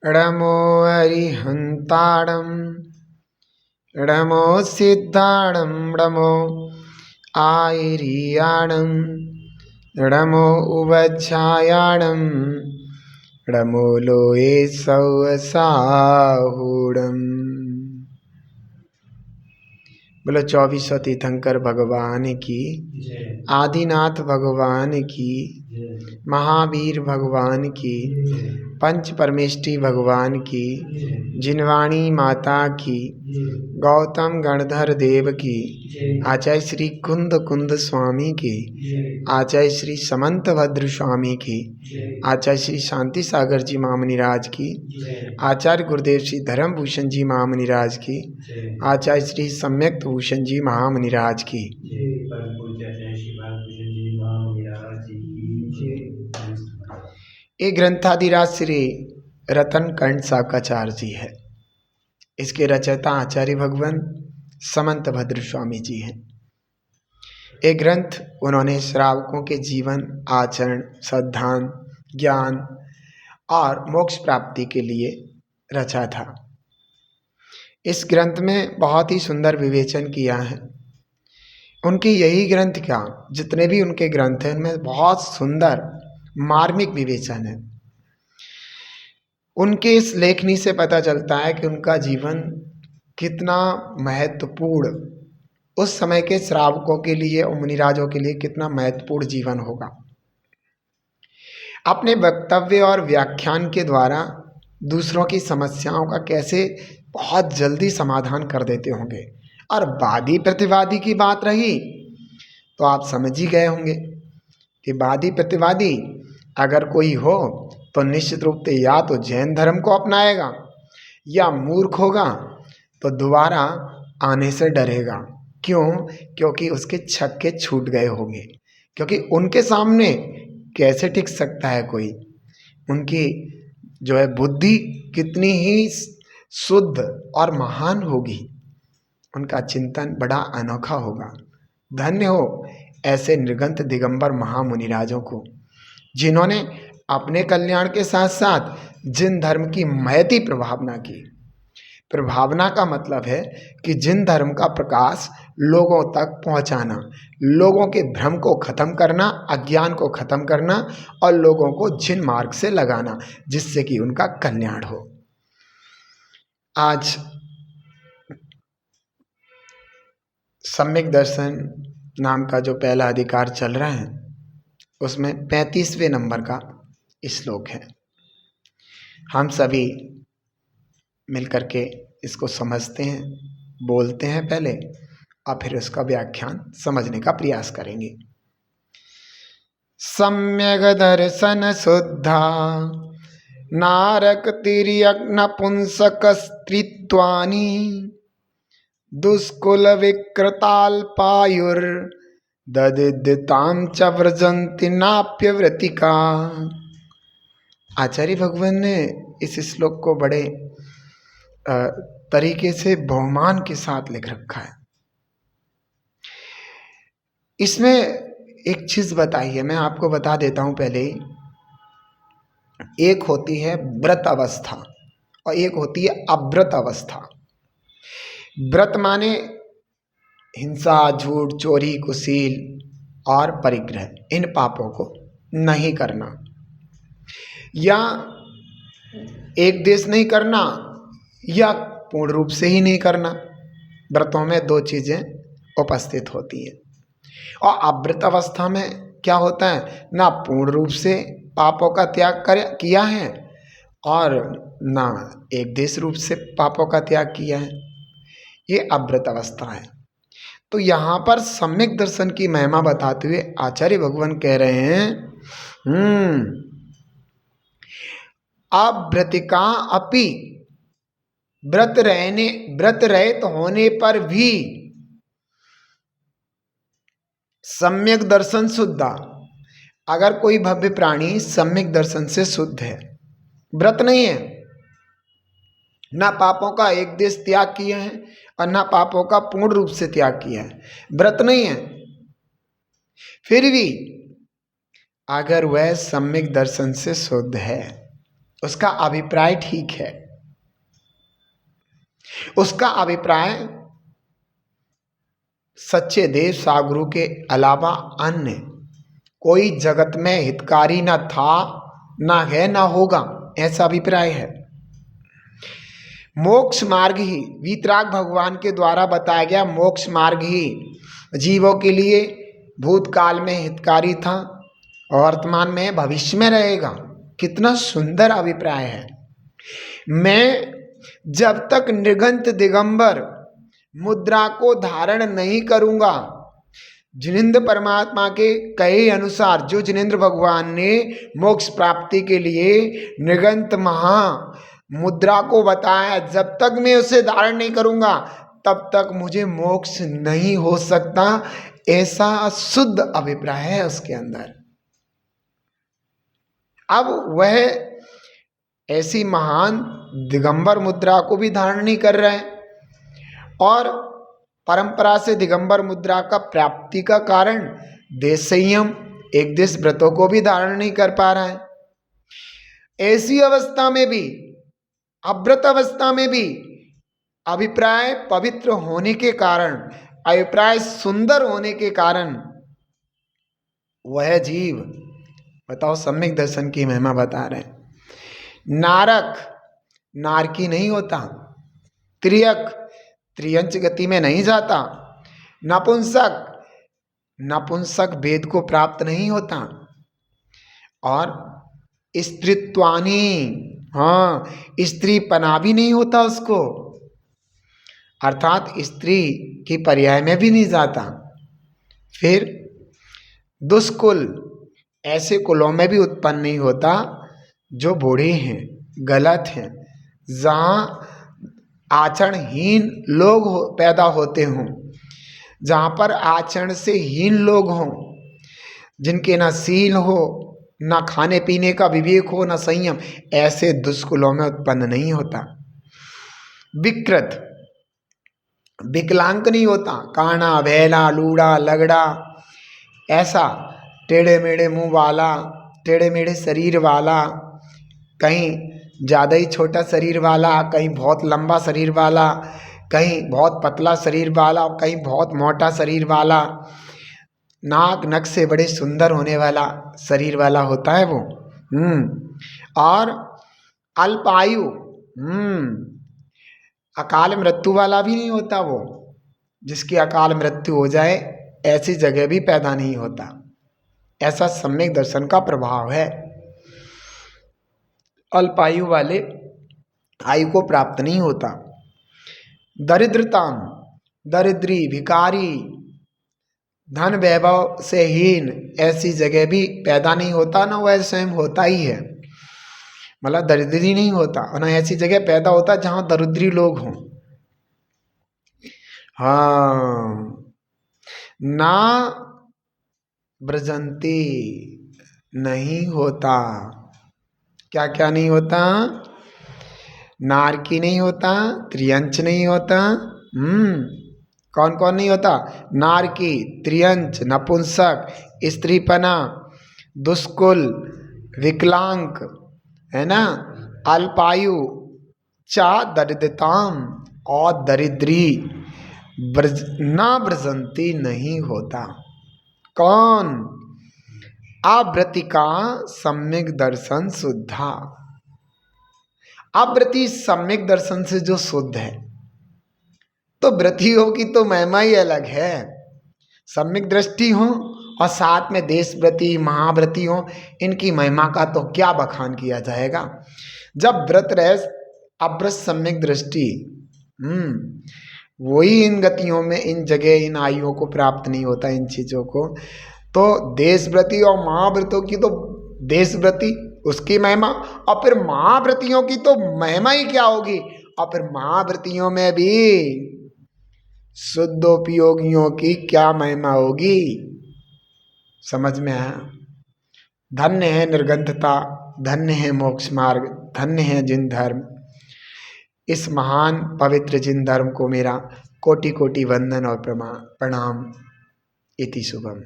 णमो अरिहन्ताणं णमो सिद्धाणं णमो आयर्याणं णमो उवज्झायाणं णमो लोये सौसाहूणम्। बोलो 2400 तीर्थंकर भगवान की, आदिनाथ भगवान की, महावीर भगवान की, पंच परमेष्टि भगवान की, जिनवाणी माता की, गौतम गणधर देव की, आचार्य श्री कुंद कुंद स्वामी की, आचार्य श्री समंत भद्र स्वामी की, आचार्य श्री शांति सागर जी महामुनिराज की, आचार्य गुरुदेव श्री धर्मभूषण जी महामुनिराज की, आचार्य श्री सम्यक भूषण जी महामुनिराज की। ये ग्रंथाधिराज श्री रतन कंठ साकाचार्य जी है। इसके रचयिता आचार्य भगवान समंत भद्र स्वामी जी हैं। ये ग्रंथ उन्होंने श्रावकों के जीवन, आचरण, सद्धान, ज्ञान और मोक्ष प्राप्ति के लिए रचा था। इस ग्रंथ में बहुत ही सुंदर विवेचन किया है। उनके यही ग्रंथ क्या, जितने भी उनके ग्रंथ हैं उनमें बहुत सुंदर मार्मिक विवेचन है। उनके इस लेखनी से पता चलता है कि उनका जीवन कितना महत्वपूर्ण, उस समय के श्रावकों के लिए और मुनिराजों के लिए कितना महत्वपूर्ण जीवन होगा। अपने वक्तव्य और व्याख्यान के द्वारा दूसरों की समस्याओं का कैसे बहुत जल्दी समाधान कर देते होंगे। और वादी प्रतिवादी की बात रही तो आप समझ ही गए होंगे कि वादी प्रतिवादी अगर कोई हो तो निश्चित रूप से या तो जैन धर्म को अपनाएगा या मूर्ख होगा तो दोबारा आने से डरेगा। क्यों? क्योंकि उसके छक्के छूट गए होंगे। क्योंकि उनके सामने कैसे टिक सकता है कोई। उनकी जो है बुद्धि कितनी ही शुद्ध और महान होगी, उनका चिंतन बड़ा अनोखा होगा। धन्य हो ऐसे निर्गंत दिगंबर महामुनिराजों को, जिन्होंने अपने कल्याण के साथ साथ जिन धर्म की महती प्रभावना की। प्रभावना का मतलब है कि जिन धर्म का प्रकाश लोगों तक पहुंचाना, लोगों के भ्रम को खत्म करना, अज्ञान को खत्म करना और लोगों को जिन मार्ग से लगाना जिससे कि उनका कल्याण हो। आज सम्यक दर्शन नाम का जो पहला अधिकार चल रहा है उसमें 35वें नंबर का श्लोक है। हम सभी मिलकर के इसको समझते हैं, बोलते हैं पहले और फिर उसका व्याख्यान समझने का प्रयास करेंगे। सम्यक दर्शन शुद्धा नारक तिर्यज्ञ पुंसक स्त्रीत्वानि दुष्कुल विकृताल्पायुर ददिद्यताम च व्रजन्ति नाप्यव्रतिका। आचार्य भगवान ने इस श्लोक को बड़े तरीके से बहुमान के साथ लिख रखा है। इसमें एक चीज बताई है, मैं आपको बता देता हूं पहले ही। एक होती है व्रत अवस्था और एक होती है अव्रत अवस्था। व्रत माने हिंसा, झूठ, चोरी, कुशील और परिग्रह, इन पापों को नहीं करना या एक देश नहीं करना या पूर्ण रूप से ही नहीं करना। व्रतों में दो चीजें उपस्थित होती हैं। और अव्रत अवस्था में क्या होता है, ना पूर्ण रूप से पापों का त्याग किया है और ना एक देश रूप से पापों का त्याग किया है। ये अव्रत अवस्था है। तो यहाँ पर सम्यक दर्शन की महिमा बताते हुए आचार्य भगवान कह रहे हैं अव्रतिका अपि, व्रत रहित होने पर भी सम्यक दर्शन शुद्धा। अगर कोई भव्य प्राणी सम्यक दर्शन से शुद्ध है, व्रत नहीं है, ना पापों का एक देश त्याग किया है और ना पापों का पूर्ण रूप से त्याग किया है, व्रत नहीं है, फिर भी अगर वह सम्यक दर्शन से शुद्ध है उसका अभिप्राय ठीक है, उसका अभिप्राय सच्चे देव सागुरु के अलावा अन्य कोई जगत में हितकारी न था, न है, न होगा, ऐसा अभिप्राय है। मोक्ष मार्ग ही वीतराग भगवान के द्वारा बताया गया मोक्ष मार्ग ही जीवों के लिए भूतकाल में हितकारी था और वर्तमान में भविष्य में रहेगा। कितना सुंदर अभिप्राय है। मैं जब तक निर्गंत दिगंबर मुद्रा को धारण नहीं करूंगा, जिनेंद्र परमात्मा के कहे अनुसार जो जिनेंद्र भगवान ने मोक्ष प्राप्ति के लिए निर्गंत महा मुद्रा को बताया, जब तक मैं उसे धारण नहीं करूंगा तब तक मुझे मोक्ष नहीं हो सकता, ऐसा शुद्ध अभिप्राय है उसके अंदर। अब वह ऐसी महान दिगंबर मुद्रा को भी धारण नहीं कर रहे हैं और परंपरा से दिगंबर मुद्रा का प्राप्ति का कारण देश संयम एक देश व्रतों को भी धारण नहीं कर पा रहा है। ऐसी अवस्था में भी, अव्रत अवस्था में भी अभिप्राय पवित्र होने के कारण, अभिप्राय सुंदर होने के कारण वह जीव, बताओ, सम्यक दर्शन की महिमा बता रहे हैं। नारक नारकी नहीं होता, त्रियक त्रियंच गति में नहीं जाता, नपुंसक नपुंसक वेद को प्राप्त नहीं होता और स्त्रीत्वानी, हाँ, स्त्रीपना भी नहीं होता उसको, अर्थात स्त्री की पर्याय में भी नहीं जाता। फिर दुष्कुल, ऐसे कुलों में भी उत्पन्न नहीं होता जो बूढ़े हैं, गलत हैं, जहाँ आचरणहीन लोग पैदा होते हों, जहाँ पर आचरण से हीन लोग हों, जिनके न शील हो, न खाने पीने का विवेक हो, न संयम, ऐसे दुष्कुलों में उत्पन्न नहीं होता। विकृत, विकलांग नहीं होता, काना, भैला, लूड़ा, लगड़ा, ऐसा टेढ़े मेढ़े मुंह वाला, टेढ़े मेढ़े शरीर वाला, कहीं ज़्यादा ही छोटा शरीर वाला, कहीं बहुत लंबा शरीर वाला, कहीं बहुत पतला शरीर वाला, कहीं बहुत मोटा शरीर वाला, नाक नक से बड़े सुंदर होने वाला शरीर वाला होता है वो। और अल्पायु, अकाल मृत्यु वाला भी नहीं होता वो, जिसकी अकाल मृत्यु हो जाए ऐसी जगह भी पैदा नहीं होता। ऐसा सम्यक दर्शन का प्रभाव है। अल्पायु वाले आयु को प्राप्त नहीं होता। दरिद्रताम, दरिद्री, भिकारी, धन वैभव से हीन, ऐसी जगह भी पैदा नहीं होता, ना वह स्वयं होता ही है, मतलब दरिद्री नहीं होता, और ना ऐसी जगह पैदा होता जहाँ दरिद्री लोग हों। हाँ, ना ब्रजंती, नहीं होता। क्या क्या नहीं होता? नारकी नहीं होता, त्रियंच नहीं होता। कौन कौन नहीं होता? नारकी, त्रियंच, नपुंसक, स्त्रीपना, दुष्कुल, विकलांग, है ना, अल्पायु, चा दरिद्रताम, और दरिद्री, ना ब्रजंती नहीं होता। कौन? अव्रति का सम्यक दर्शन शुद्धा। अव्रति सम्यक दर्शन से जो शुद्ध है, तो व्रतियों की तो महिमा ही अलग है। सम्यक दृष्टि हो और साथ में देश व्रति, महाव्रति हो, इनकी महिमा का तो क्या बखान किया जाएगा। जब व्रत रहे अव्रत सम्यक दृष्टि, वही इन गतियों में, इन जगह, इन आयुओं को प्राप्त नहीं होता, इन चीज़ों को। तो देशव्रति और महाव्रतों की तो देशव्रति उसकी महिमा, और फिर महाव्रतियों की तो महिमा ही क्या होगी। और फिर महाव्रतियों में भी शुद्धोपयोगियों की क्या महिमा होगी, समझ में आया। धन्य है निर्गंधता, धन्य है मोक्ष मार्ग, धन्य है जिन धर्म। इस महान पवित्र जिन धर्म को मेरा कोटि कोटि वंदन और प्रणाम। इति शुभम।